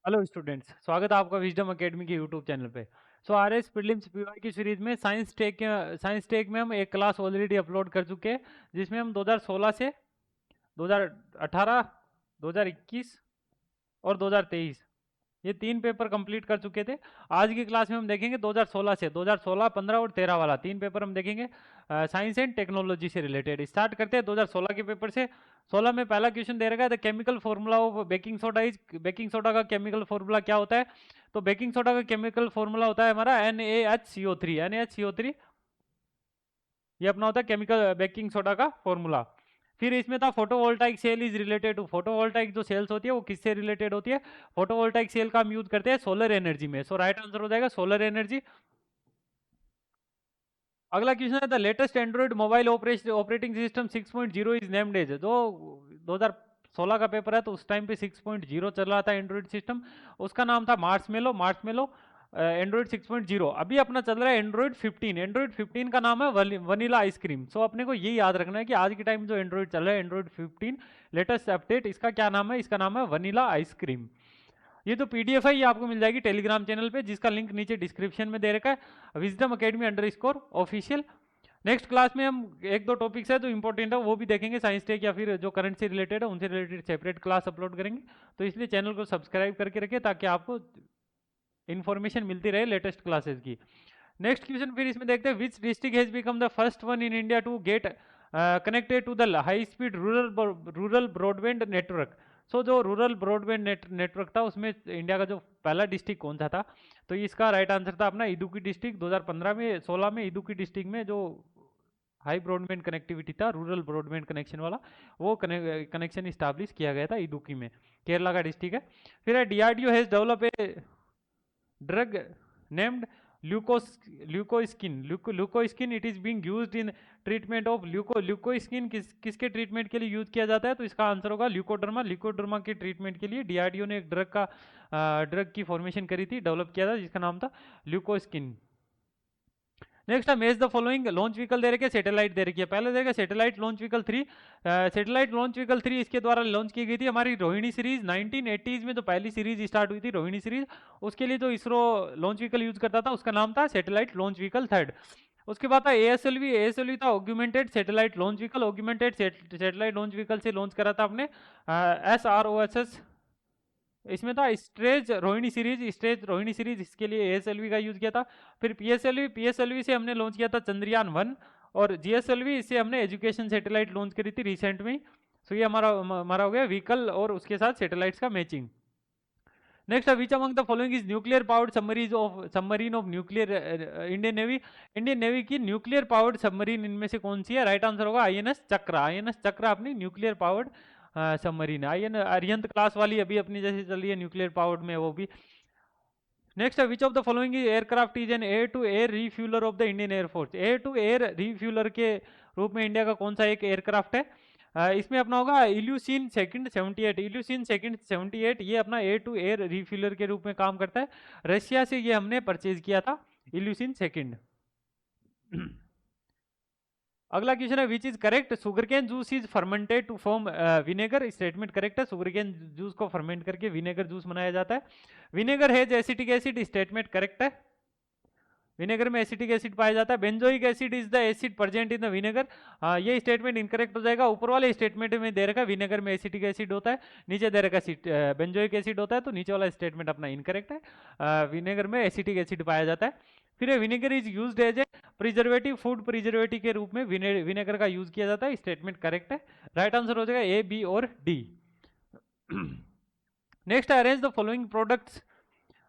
Hello students, स्वागत है आपका विजडम एकेडमी के यूट्यूब चैनल पे। आरएस प्रीलिम्स पीवाई की सीरीज में साइंस टेक में हम एक क्लास ऑलरेडी अपलोड कर चुके हैं, जिसमें हम 2016 से 2018, 2021 और 2023 ये 3 पेपर कंप्लीट कर चुके थे। आज की क्लास में हम देखेंगे 2016 से 2016, 15 और 13 वाला 3 पेपर हम देखेंगे साइंस एंड टेक्नोलॉजी से रिलेटेड। स्टार्ट करते हैं 2016 के पेपर से। 16 में पहला क्वेश्चन दे रखा है, the chemical formula of baking soda is. Baking soda का केमिकल फॉर्मूला क्या होता है? तो बेकिंग सोडा का केमिकल फॉर्मूला होता है हमारा NaHCO3। NaHCO3 ये अपना होता है केमिकल बेकिंग सोडा का फॉर्मूला। फिर इसमें था photovoltaic cell is related to. Photovoltaic जो सेल्स होती है वो किससे रिलेटेड होती है? फोटोवोल्टाइक सेल का हम यूज करते हैं सोलर एनर्जी में। सो राइट आंसर हो जाएगा सोलर एनर्जी। अगला क्वेश्चन है, the latest android mobile operating system 6.0 is named as. जो 2016 का पेपर है तो उस टाइम पे 6.0 चल रहा था एंड्रॉइड सिस्टम, उसका नाम था मार्शमेलो। Marshmallow Android 6.0। अभी अपना चल रहा है एंड्रॉइड 15। एंड्रॉइड 15 का नाम है वनीला आइसक्रीम। सो अपने को ये याद रखना है कि आज के टाइम जो एंड्रॉइड चल रहा है एंड्रॉइड 15 लेटेस्ट अपडेट, इसका क्या नाम है? इसका नाम है वनीला आइसक्रीम। ये तो पीडीएफ है, ये आपको मिल जाएगी टेलीग्राम चैनल पे, जिसका लिंक नीचे डिस्क्रिप्शन में दे रखा है, wisdom academy _ official. Next class में हम एक दो टॉपिक्स है जो इंपॉर्टेंट है वो भी देखेंगे, साइंस टेक या फिर जो करंट से रिलेटेड है उनसे रिलेटेड सेपरेट क्लास अपलोड करेंगे। तो इसलिए चैनल को सब्सक्राइब करके रखें ताकि आपको इन्फॉर्मेशन मिलती रहे लेटेस्ट क्लासेस की। नेक्स्ट क्वेश्चन फिर इसमें देखते हैं, which district has become the first one in India to get connected to the high speed rural broadband network. So जो रूरल ब्रॉडबैंड नेटवर्क था उसमें इंडिया का जो पहला डिस्ट्रिक्ट कौन सा था? तो इसका राइट आंसर था अपना इदुक्की डिस्ट्रिक्ट। 2015 में 16 में इदुक्की डिस्ट्रिक्ट में जो हाई ब्रॉडबैंड कनेक्टिविटी था, रूरल ब्रॉडबैंड कनेक्शन वाला, वो कनेक्शन इस्टेब्लिश किया गया था इदुक्की में, केरला का डिस्ट्रिक्ट है। फिर DRDO has develop a drug named Lukoskin. It is being used in treatment of Lukoskin. किसके ट्रीटमेंट के लिए यूज किया जाता है? तो इसका आंसर होगा ल्यूकोडर्मा। ल्यूकोडर्मा के ट्रीटमेंट के लिए डीआरडीओ ने एक ड्रग की फॉर्मेशन करी थी, डेवलप किया था, जिसका नाम था ल्यूकोस्किन। नेक्स्ट है, मेज द फॉलोइंग लॉन्च व्हीकल दे रखे हैं, सैटेलाइट दे रखी है। पहले देगा satellite launch vehicle 3। Satellite launch vehicle 3 इसके द्वारा लॉन्च की गई थी हमारी रोहिणी सीरीज। 1980s में तो पहली सीरीज स्टार्ट हुई थी रोहिणी सीरीज। उसके लिए जो इसरो लॉन्च व्हीकल यूज करता था उसका नाम था सैटेलाइट लॉन्च व्हीकल 3। उसके बाद था एएसएलवी। एएसएलवी था augmented satellite launch vehicle. Augmented satellite launch vehicle से लॉन्च करा था अपने SROSS। इसमें था स्टेज रोहिणी सीरीज, इसके लिए एएसएलवी का यूज किया था। फिर पीएसएलवी से हमने लॉन्च किया था चंद्रयान 1। और जीएसएलवी इससे हमने एजुकेशन सैटेलाइट लॉन्च करी थी रिसेंट में। सो ये हमारा हो गया व्हीकल और उसके साथ सैटेलाइट्स का matching. Next, which among the following is nuclear powered submarine of nuclear Indian navy. Indian navy की न्यूक्लियर पावर्ड सबमरीन इनमें से कौन सी है? राइट आंसर होगा INS चक्रा। INS चक्रा अपनी न्यूक्लियर पावर्ड सबमरीन है। अरिहंत क्लास वाली अभी अपनी जैसे चल रही है न्यूक्लियर पावर्ड में, वो भी। नेक्स्ट है, which of the following aircraft is an air to air refueller of the Indian air force. Air to air refueller के रूप में इंडिया का कौन सा एक एयरक्राफ्ट है? इसमें अपना होगा इल्यूसिन सेकंड 78। इल्यूसिन सेकंड 78 ये अपना एयर टू एयर रिफ्यूलर के रूप में काम करता है। रशिया से ये हमने परचेज किया था इल्यूसिन सेकंड। अगला क्वेश्चन है, which is correct? Sugarcane juice is fermented to form vinegar. Statement correct है, सुगरकेन जूस को फर्मेंट करके विनेगर जूस बनाया जाता है। Vinegar has acetic acid. Statement correct है, विनेगर में एसिटिक एसिड पाया जाता है। Benzoic acid is the acid present in the vinegar. ये स्टेटमेंट इनकरेक्ट हो जाएगा। ऊपर वाले स्टेटमेंट में दे रखा है विनेगर में एसिटिक एसिड होता है, नीचे दे रखा है बेंजोइक एसिड होता है, तो नीचे वाला स्टेटमेंट अपना इनकरेक्ट है। विनेगर में एसिटिक एसिड पाया जाता है। फिर vinegar is used as a preservative, food preservative के रूप में विनेगर का यूज किया जाता है। स्टेटमेंट करेक्ट है, राइट आंसर हो जाएगा A, B और D। Next, arrange the following products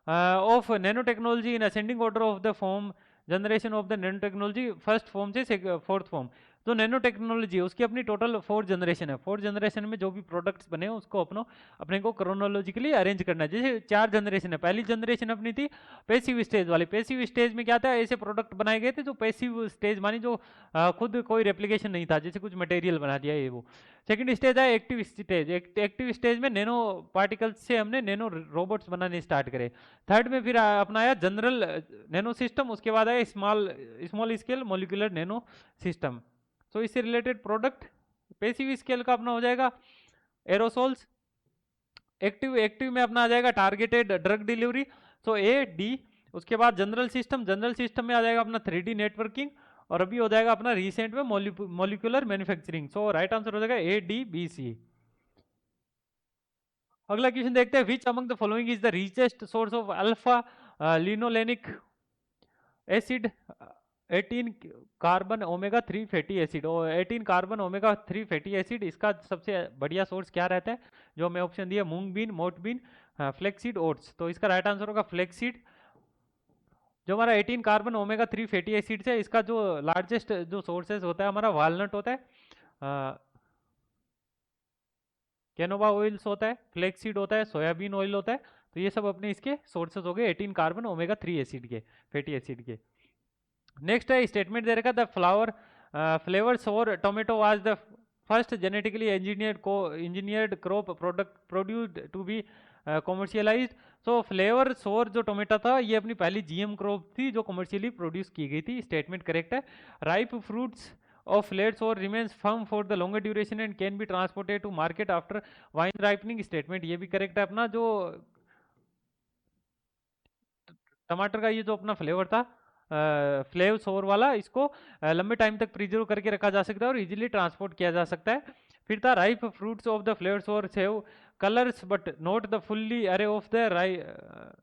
of nano technology in ascending order of the form generation of the nano technology, first form से फोर्थ फॉर्म। तो nano technology उसकी अपनी total 4 generation है। 4 generation में जो भी products बने उसको अपने को क्रोनोलॉजिकली अरेंज करना है। जैसे 4 जनरेशन है। पहली जनरेशन अपनी थी पैसिव स्टेज वाली। पैसिव स्टेज में क्या था, ऐसे प्रोडक्ट बनाए गए थे जो पैसिव स्टेज मानी जो खुद कोई रेप्लिकेशन नहीं था, जैसे कुछ मटेरियल बना दिया ये वो। सेकंड स्टेज है एक्टिव स्टेज। एक्टिव स्टेज में नैनो पार्टिकल्स से हमने नैनो रोबोट्स बनाने स्टार्ट करे। थर्ड में फिर अपनाया जनरल नैनो सिस्टम। उसके बाद आया small scale molecular nano system. तो इससे रिलेटेड प्रोडक्ट पैसिव स्केल का अपना हो जाएगा एरोसोल्स। एक्टिव एक्टिव में अपना आ जाएगा targeted drug delivery, so A D. उसके बाद जनरल सिस्टम, जनरल सिस्टम में आ जाएगा अपना 3D नेटवर्किंग, और अभी हो जाएगा अपना रिसेंट में मॉलिक्यूलर मैन्युफैक्चरिंग। सो राइट आंसर हो जाएगा ए डी बी सी। अगला क्वेश्चन देखते हैं, which among the following is the richest source of alpha linolenic acid 18 carbon omega 3 fatty acid, और 18 कार्बन ओमेगा 3 फैटी एसिड, इसका सबसे बढ़िया सोर्स क्या रहता है? जो हमें ऑप्शन दिया, मूंग बीन, मोट बीन, फ्लेक्सीड, ओट्स। तो इसका राइट आंसर होगा फ्लेक्सीड। जो हमारा 18 कार्बन ओमेगा 3 फैटी एसिड्स है, इसका जो लार्जेस्ट जो सोर्सेज होता है हमारा वालनट होता है, कैनोवा ऑयल्स होता है, फ्लेक्सीड होता है, सोयाबीन ऑयल होता है। तो ये सब अपने इसके सोर्सेज हो गए 18 कार्बन ओमेगा 3 एसिड के, फैटी एसिड के। नेक्स्ट है स्टेटमेंट दे रखा, the Flavr Savr tomato was the first genetically engineered crop product produced to be commercialised. So Flavr Savr जो टोमेटो था, ये अपनी पहली जीएम क्रॉप थी जो कमर्शियली प्रोड्यूस की गई थी। स्टेटमेंट करेक्ट है। Ripe fruits of flared sour remains firm for the longer duration and can be transported to market after wine ripening। Statement ये भी करेक्ट है अपना। जो टमाटर का ये जो अपना फ्लेवर था फ्लेव सोर वाला, इसको लंबे टाइम तक प्रिजर्व करके रखा जा सकता है और इजीली ट्रांसपोर्ट किया जा सकता है। फिर था ripe fruits of the Flavr Savr save colours but not the fully array of the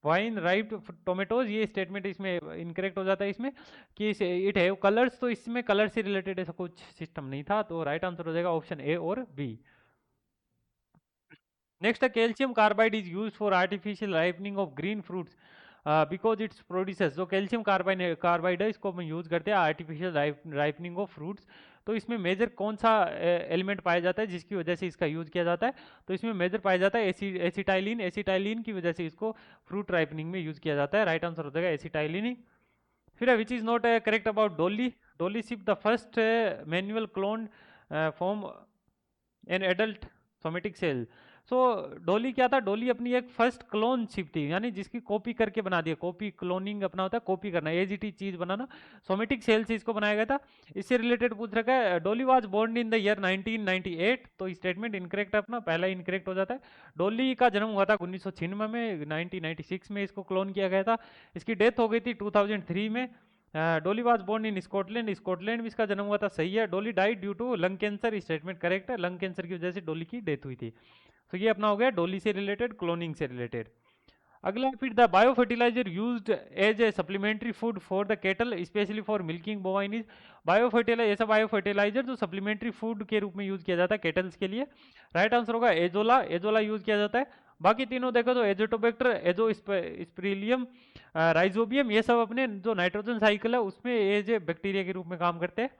vine ripe tomatoes. ये स्टेटमेंट इसमें इनकरेक्ट हो जाता है इसमें कि इट हैव कलर्स, तो इसमें कलर से रिलेटेड ऐसा कुछ सिस्टम नहीं था। तो राइट आंसर हो जाएगा ऑप्शन ए और बी। नेक्स्ट है calcium carbide is use for artificial ripening of green fruits because it's produces. जो कैल्शियम कार्बाइड है, इसको हम यूज करते हैं आर्टिफिशियल राइपनिंग ऑफ फ्रूट्स। तो इसमें मेजर कौन सा एलिमेंट पाया जाता है जिसकी वजह से इसका यूज किया जाता है? तो इसमें मेजर पाया जाता है एसिटाइलिन। एसिटाइलिन की वजह से इसको फ्रूट राइपनिंग में यूज किया जाता है। राइट आंसर हो जाएगा एसिटाइलिन ही। फिर which is not correct about Dolly. Dolly sheep the first mammal clone from an adult somatic cell. So Dolly क्या था? डोली अपनी एक फर्स्ट क्लोन शिप थी, यानी जिसकी कॉपी करके बना दिया। कॉपी क्लोनिंग अपना होता है कॉपी करना, एज इट इज चीज बनाना। सोमेटिक सेल से इसको बनाया गया था। इससे रिलेटेड पूछ रखा है, Dolly was born in the year 1998। तो स्टेटमेंट इनकरेक्ट है अपना, पहला इनकरेक्ट हो जाता है। डोली का जन्म हुआ था 1996 में, 1996 में इसको क्लोन किया गया था। इसकी डेथ हो गई थी 2003 में। Dolly was born in Scotland, Scotland में इसका जन्म हुआ था, सही है। Dolly died due to lung cancer, statement correct है। लंग कैंसर की वजह से डोली की डेथ हुई थी। तो ये अपना हो गया डोली से रिलेटेड, क्लोनिंग से रिलेटेड। अगला फिर the bio fertilizer used as a supplementary food for the cattle specially for milking bovine is. Bio fertilizer, ऐसा बायो फर्टिलाइजर जो सप्लीमेंट्री फूड के रूप में यूज किया जाता है केटल्स के लिए। राइट आंसर होगा एजोला। एजोला यूज किया जाता है। बाकी तीनों देखो तो एजोटोबैक्टर, एजोस्पिरिलियम, राइजोबियम, ये सब अपने जो नाइट्रोजन साइकिल है उसमें एज ए बैक्टीरिया के रूप में काम करते हैं।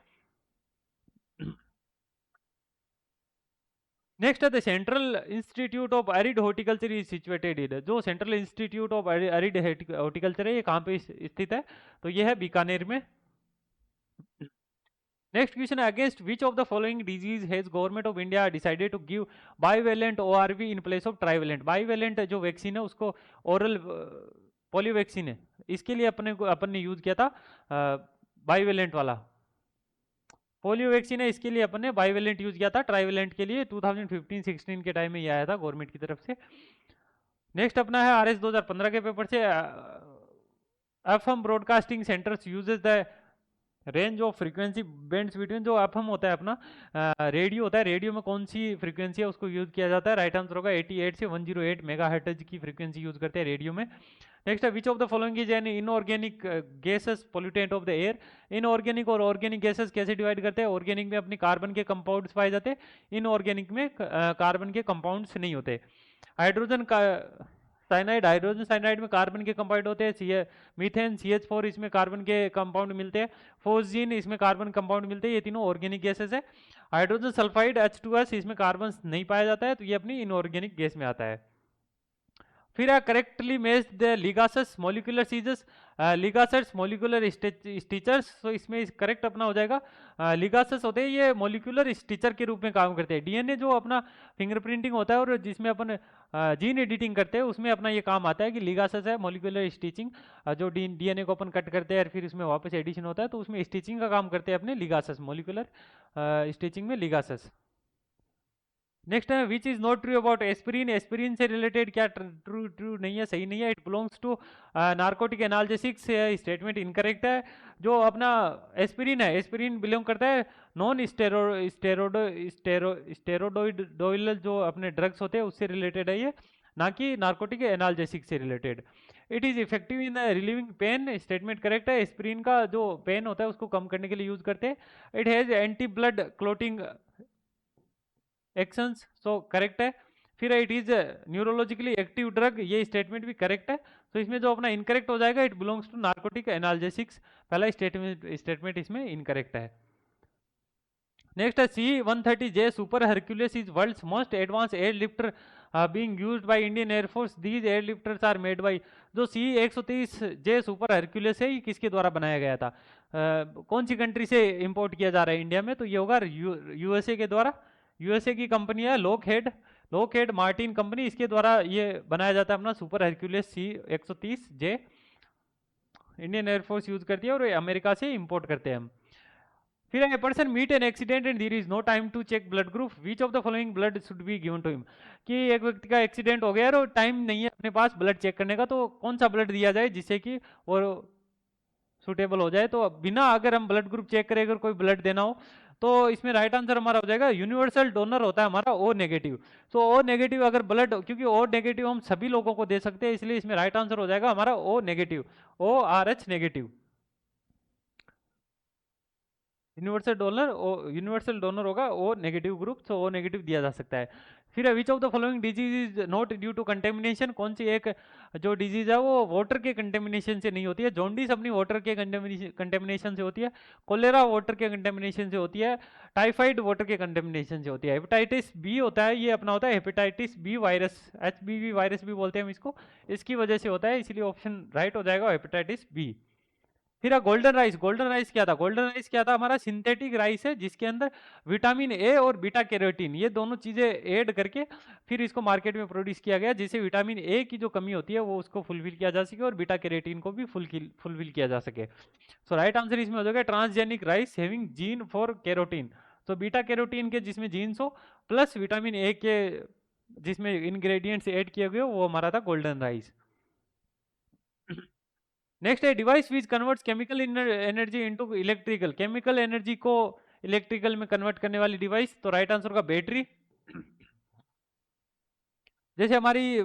नेक्स्ट है the central institute of arid horticulture is situated in. जो central institute of arid horticulture है, ये कहाँ पे स्थित है? तो ये है बीकानेर में। नेक्स्ट क्वेश्चन है, against which of the following disease has government of India decided to give bivalent ORV in place of trivalent. Bivalent जो वैक्सीन है उसको ओरल पोलियो वैक्सीन है, इसके लिए अपन ने यूज किया था बाईवेलेंट वाला। पोलियो वैक्सीन है, इसके लिए अपन ने बाईवेलेंट यूज किया था। ट्राइवेलेंट के लिए 2015-16 के टाइम में ये आया था गवर्नमेंट की तरफ से। नेक्स्ट अपना है आरएस 2015 के पेपर से, FM broadcasting centres uses the range of frequency bands between. जो एफएम होता है अपना रेडियो होता है, रेडियो में कौन सी फ्रीक्वेंसी है उसको यूज किया जाता है? राइट आंसर होगा 88 से 108 मेगाहर्ट्ज की फ्रीक्वेंसी यूज करते हैं रेडियो में। नेक्स्ट है, which of the following is an inorganic gases pollutant of the air. Inorganic और ऑर्गेनिक गैसेस कैसे डिवाइड करते हैं? ऑर्गेनिक में अपनी कार्बन के कंपाउंड्स पाए जाते हैं, इनऑर्गेनिक में कार्बन के कंपाउंड्स नहीं होते। हाइड्रोजन का साइनाइड, हाइड्रोजन साइनाइड में कार्बन के कंपाउंड होते हैं। मीथेन CH4, इसमें कार्बन के कंपाउंड मिलते हैं। फोस्जीन, इसमें कार्बन कंपाउंड मिलते हैं। ये तीनों ऑर्गेनिक गैसेस है। हाइड्रोजन सल्फाइड H2S, इसमें कार्बन नहीं पाया जाता है, तो ये अपनी इनऑर्गेनिक गैस में आता है। फिर correctly match the ligases molecular सीजस, लिगासस मॉलिक्यूलर स्टिचर्स। तो इसमें करेक्ट अपना हो जाएगा लिगासस होते हैं, ये मॉलिक्यूलर स्टिचर के रूप में काम करते हैं। डीएनए जो अपना फिंगरप्रिंटिंग होता है और जिसमें अपन जीन एडिटिंग करते हैं, उसमें अपना ये काम आता है कि लिगासस है मॉलिक्यूलर स्टिचिंग। जो डीएनए को अपन कट करते हैं और फिर उसमें वापस एडिशन होता है, तो उसमें स्टिचिंग का काम करते हैं अपने लिगासस, मॉलिक्यूलर स्टिचिंग में लिगासस। नेक्स्ट है which is not true about aspirin, aspirin से रिलेटेड क्या ट्रू ट्रू नहीं है, सही नहीं है, it belongs to narcotic analgesics, statement incorrect है। जो अपना एस्पिरिन है, एस्पिरिन बिलोंग करता है नॉन स्टेरोडोइड जो अपने ड्रग्स होते हैं उससे रिलेटेड है ये, ना कि नार्कोटिक एनाल्जेसिक से related. It is effective in relieving pain, statement correct है, एस्पिरिन का जो पेन होता है उसको कम करने के लिए यूज करते हैं। It has anti blood clotting actions, so correct है। फिर it is neurologically active drug, ये स्टेटमेंट भी करेक्ट है। तो इसमें जो अपना इनकरेक्ट हो जाएगा, it belongs to narcotic analgesics, पहला स्टेटमेंट इसमें इनकरेक्ट है। नेक्स्ट है C-130J super Hercules is world's most advance air lifter being used by Indian air force, these air lifters are made by. जो C-130J सुपर हरक्यूलिस है ये किसके द्वारा बनाया गया था, कौन सी कंट्री से इंपोर्ट किया जा रहा है इंडिया में, तो ये होगा यूएसए के द्वारा। यूएसए की कंपनी है लॉकहेड मार्टिन कंपनी, इसके द्वारा ये बनाया जाता है अपना super Hercules C-130J, Indian air force use करती है और अमेरिका से इंपोर्ट करते हैं हम। फिर a person meet an accident and there is no time to check blood group, which of the following blood should be given to him, कि एक व्यक्ति का एक्सीडेंट हो गया और टाइम नहीं है अपने पास ब्लड चेक करने का, तो कौन सा ब्लड दिया जाए जिससे कि वो सुटेबल हो जाए। तो बिना अगर हम ब्लड ग्रुप चेक करें अगर कोई ब्लड देना हो, तो इसमें राइट आंसर हमारा हो जाएगा यूनिवर्सल डोनर होता है हमारा ओ नेगेटिव। तो ओ नेगेटिव अगर ब्लड, क्योंकि ओ नेगेटिव हम सभी लोगों को दे सकते हैं, इसलिए इसमें राइट आंसर हो जाएगा हमारा O negative, ORH negative. Universal donor होगा ओ नेगेटिव ग्रुप, तो ओ नेगेटिव दिया जा सकता है। फिर which of the following disease is not due to contamination, कौन सी एक जो डिजीज है वो वाटर के कंटेमिनेशन से नहीं होती है, जॉन्डिस अपनी वाटर के कंटेमिनेशन से होती है, कोलेरा वाटर के कंटेमिनेशन से होती है, टाइफाइड वाटर के कंटेमिनेशन से होती है, हेपेटाइटिस बी होता है, ये अपना होता है hepatitis B virus, HBV virus भी बोलते हैं हम इसको, इसकी वजह से होता है, इसलिए ऑप्शन राइट हो जाएगा हेपेटाइटिस बी। फिर गोल्डन राइस, गोल्डन राइस क्या था, गोल्डन राइस क्या था हमारा सिंथेटिक राइस है जिसके अंदर विटामिन ए और बीटा कैरोटीन ये दोनों चीजें ऐड करके फिर इसको मार्केट में प्रोड्यूस किया गया, जिससे विटामिन ए की जो कमी होती है वो उसको फुलफिल किया जा सके और बीटा कैरोटीन को भी फुलफिल किया जा सके। सो राइट आंसर इसमें हो जाएगा transgenic rice having gene for carotene. तो बीटा कैरोटीन के जिसमें जीन्स हो प्लस विटामिन ए के जिसमें इंग्रेडिएंट्स ऐड किए गए वो हमारा था गोल्डन राइस। नेक्स्ट है device which converts chemical energy into electrical, chemical energy को इलेक्ट्रिकल में कन्वर्ट करने वाली डिवाइस, तो राइट आंसर का बैटरी। जैसे हमारी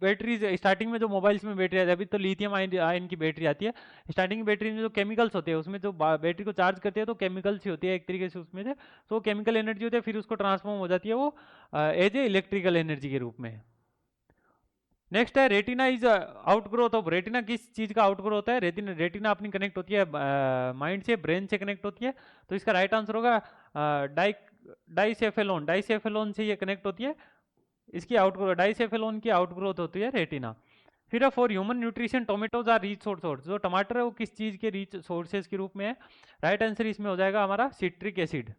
बैटरीज स्टार्टिंग में जो मोबाइल्स में बैटरी आती है, अभी तो लिथियम आयन की बैटरी आती है, स्टार्टिंग बैटरी में जो केमिकल्स होते हैं उसमें जो बैटरी को चार्ज करते हैं तो केमिकल्स ही होती है एक तरीके से उसमें से, तो केमिकल एनर्जी होती है फिर उसको ट्रांसफॉर्म हो जाती है वो एज ए इलेक्ट्रिकल एनर्जी के रूप में। नेक्स्ट है retina is outgrowth of, retina किस चीज का आउटग्रोथ है, रेटिना रेटिना अपनी कनेक्ट होती है माइंड से, ब्रेन से कनेक्ट होती है, तो इसका राइट आंसर होगा डाइसेफेलोन, डाइसेफेलोन से ये कनेक्ट होती है, इसकी आउटग्रोथ डाइसेफेलोन की आउटग्रोथ होती है रेटिना। फिर for human nutrition tomatoes are rich source, जो टमाटर है वो किस चीज के रिच सोर्सेज के रूप में है, राइट आंसर इसमें हो जाएगा हमारा सिट्रिक एसिड।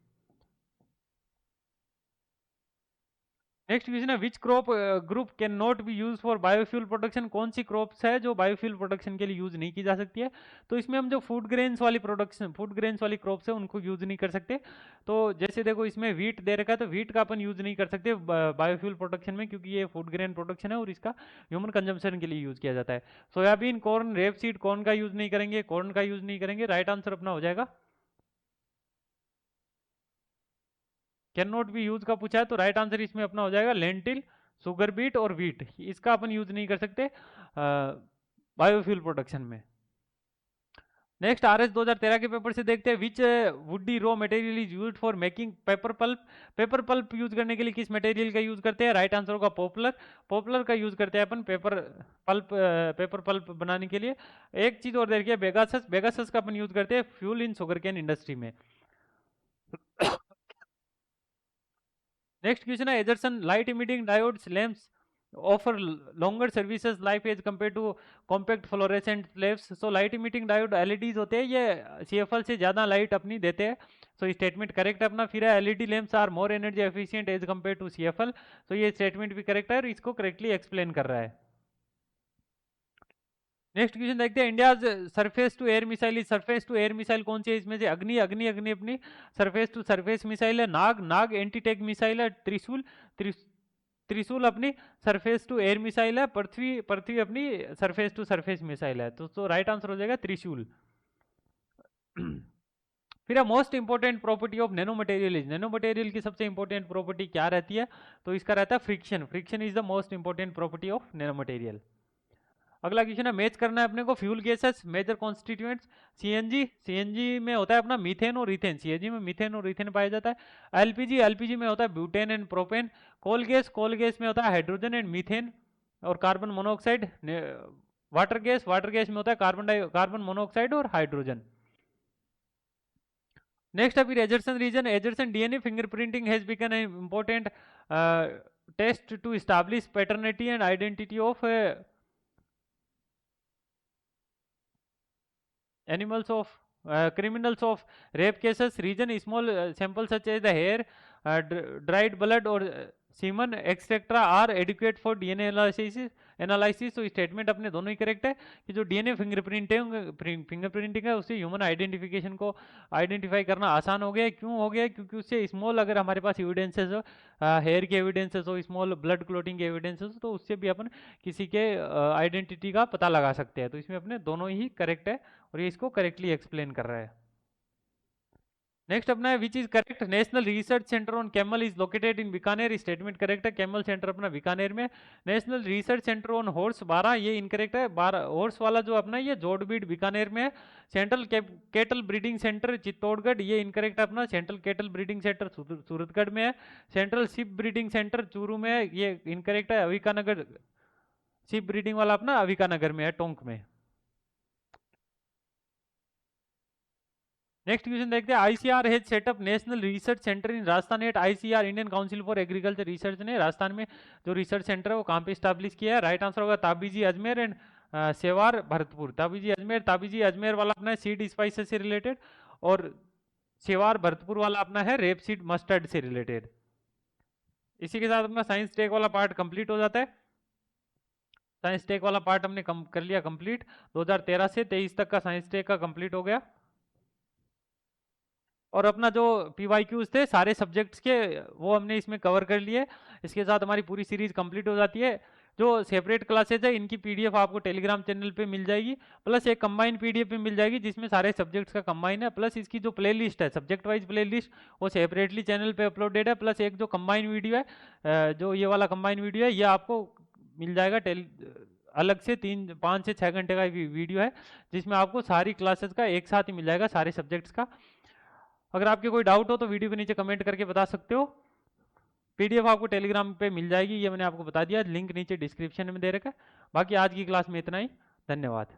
नेक्स्ट क्वेश्चन है which crop group can not be use for biofuel production, कौन सी क्रॉप्स है जो बायोफ्यूल प्रोडक्शन के लिए यूज नहीं की जा सकती है, तो इसमें हम जो फूड ग्रेन्स वाली प्रोडक्शन फूड ग्रेन्स वाली क्रॉप्स है उनको यूज नहीं कर सकते। तो जैसे देखो इसमें वीट दे रखा है, तो वीट का अपन यूज नहीं कर सकते बायोफ्यूल प्रोडक्शन में, क्योंकि ये फूड ग्रेन प्रोडक्शन है और इसका ह्यूमन कंजम्पशन के लिए यूज किया जाता है। सोयाबीन, कॉर्न, रेपसीड, कॉर्न का यूज नहीं करेंगे, कॉर्न का यूज नहीं करेंगे, राइट आंसर अपना हो जाएगा कैन नॉट बी यूज का पूछा है, तो राइट आंसर इसमें अपना हो जाएगा लेंटिल, सुगर बीट और वीट, इसका अपन यूज नहीं कर सकते बायोफ्यूल प्रोडक्शन में। नेक्स्ट RS 2013 के पेपर से देखते हैं which woody raw material is used for making paper pulp, paper pulp use करने के लिए किस मटेरियल का यूज करते हैं, राइट आंसर होगा पॉपुलर, पॉपुलर का यूज करते हैं अपन पेपर पल्प बनाने के लिए। एक चीज और देखिए बेगासस, बेगासस का अपन यूज करते हैं fuel in sugarcane industry में। नेक्स्ट क्वेश्चन है assertion light emitting diodes lamps offer longer services life as compare to compact fluorescent lamps, so light emitting diode LEDs होते हैं, ये CFL से ज़्यादा लाइट अपनी देते हैं, सो स्टेटमेंट करेक्ट है अपना। फिर है LED lamps are more energy efficient as compare to CFL, तो ये स्टेटमेंट भी करेक्ट है और इसको करेक्टली एक्सप्लेन कर रहा है। नेक्स्ट क्वेश्चन देखते हैं, India surface to air missile, surface to air missile कौन सी है? इसमें से अग्नि अग्नि अग्नि अपनी सरफेस टू सरफेस मिसाइल है, नाग नाग एंटी टैंक मिसाइल है, त्रिशूल त्रिशूल अपनी सरफेस टू एयर मिसाइल है, पृथ्वी पृथ्वी अपनी सरफेस टू सरफेस मिसाइल है। तो राइट आंसर हो जाएगा त्रिशूल। फिर most important property of nano material is, nano material की सबसे इंपॉर्टेंट प्रॉपर्टी क्या रहती है? तो इसका रहता है friction, friction is the most important property of nano material. अगला क्वेश्चन है, मैच करना है अपने को fuel gases major constituents. CNG, CNG में होता है अपना मीथेन और इथेन, सीएनजी में मीथेन और इथेन पाया जाता है। एलपीजी, एलपीजी में होता है butane and propane. Coal gas में होता है हाइड्रोजन एंड मीथेन और कार्बन मोनोऑक्साइड। वाटर गैस में होता है कार्बन मोनोऑक्साइड और हाइड्रोजन। नेक्स्ट अभी assertion reason, assertion DNA fingerprinting has become an important test to establish paternity and identity of animals of criminals of rape cases. Reason, small sample such as the hair, dried blood or semen etc are adequate for DNA analysis. तो statement अपने दोनों ही correct है कि जो DNA fingerprinting है उससे human identification को identify करना आसान हो गया। क्यों हो गया? क्योंकि उससे स्मॉल अगर हमारे पास एविडेंसेस हो, हेयर के एविडेंसेस हो, स्मॉल ब्लड क्लोटिंग के एविडेंसेस हो, तो उससे भी अपन किसी के आइडेंटिटी का पता लगा सकते हैं। तो इसमें अपने दोनों ही करेक्ट है और ये इसको करेक्टली एक्सप्लेन कर रहा है। नेक्स्ट अपना है which is correct, national research centre on camel is located in Bikaner. Statement correct है, कैमल सेंटर अपना बीकानेर में। National research centre on horse 12, ये इनकरेक्ट है। 12 हॉर्स वाला जो अपना ये जोड़बीड बीकानेर में है। Central kettle breeding centre Chittorgarh, ये इनकरेक्ट है अपना। Central kettle breeding centre Suratgarh में है। Central ship breeding centre Churu में है, ये इनकरेक्ट है। अविकानगर शिप ब्रीडिंग वाला अपना अविकानगर में है, टोंक में। नेक्स्ट क्वेश्चन देखते हैं, ICR has set up national research centre in Rajasthan at ICR, Indian council for agriculture research ने राजस्थान में जो रिसर्च सेंटर है वो कहाँ पे स्टैब्लिश किया है? राइट आंसर होगा ताबीजी अजमेर एंड सेवार भरतपुर। ताबीजी अजमेर वाला अपना है सीड स्पाइसेस से रिलेटेड और सेवार भरतपुर वाला अपना है रेप सीड मस्टर्ड से रिलेटेड। इसी के साथ अपना साइंस टेक वाला पार्ट कंप्लीट हो जाता है। साइंस टेक वाला पार्ट हमने कर लिया कंप्लीट। 2013 से 23 तक का साइंस टेक का कंप्लीट हो गया। और अपना जो PYQs थे सारे सब्जेक्ट्स के वो हमने इसमें कवर कर लिए। इसके साथ हमारी पूरी सीरीज कंप्लीट हो जाती है। जो सेपरेट क्लासेज है इनकी PDF आपको टेलीग्राम चैनल पे मिल जाएगी, प्लस एक कंबाइन PDF भी मिल जाएगी जिसमें सारे सब्जेक्ट्स का कंबाइन है, प्लस इसकी जो प्लेलिस्ट है सब्जेक्ट वाइज प्लेलिस्ट वो सेपरेटली चैनल पे अपलोडेड है, प्लस एक जो कंबाइन वीडियो है जो ये वाला कंबाइन वीडियो है ये आपको मिल जाएगा अलग से 5 से 6 घंटे का वीडियो है जिसमें आपको सारी क्लासेस का एक साथ ही मिल जाएगा, सारे सब्जेक्ट्स का। अगर आपके कोई डाउट हो तो वीडियो के नीचे कमेंट करके बता सकते हो। PDF आपको टेलीग्राम पे मिल जाएगी, ये मैंने आपको बता दिया, लिंक नीचे डिस्क्रिप्शन में दे रखा है। बाकी आज की क्लास में इतना ही, धन्यवाद।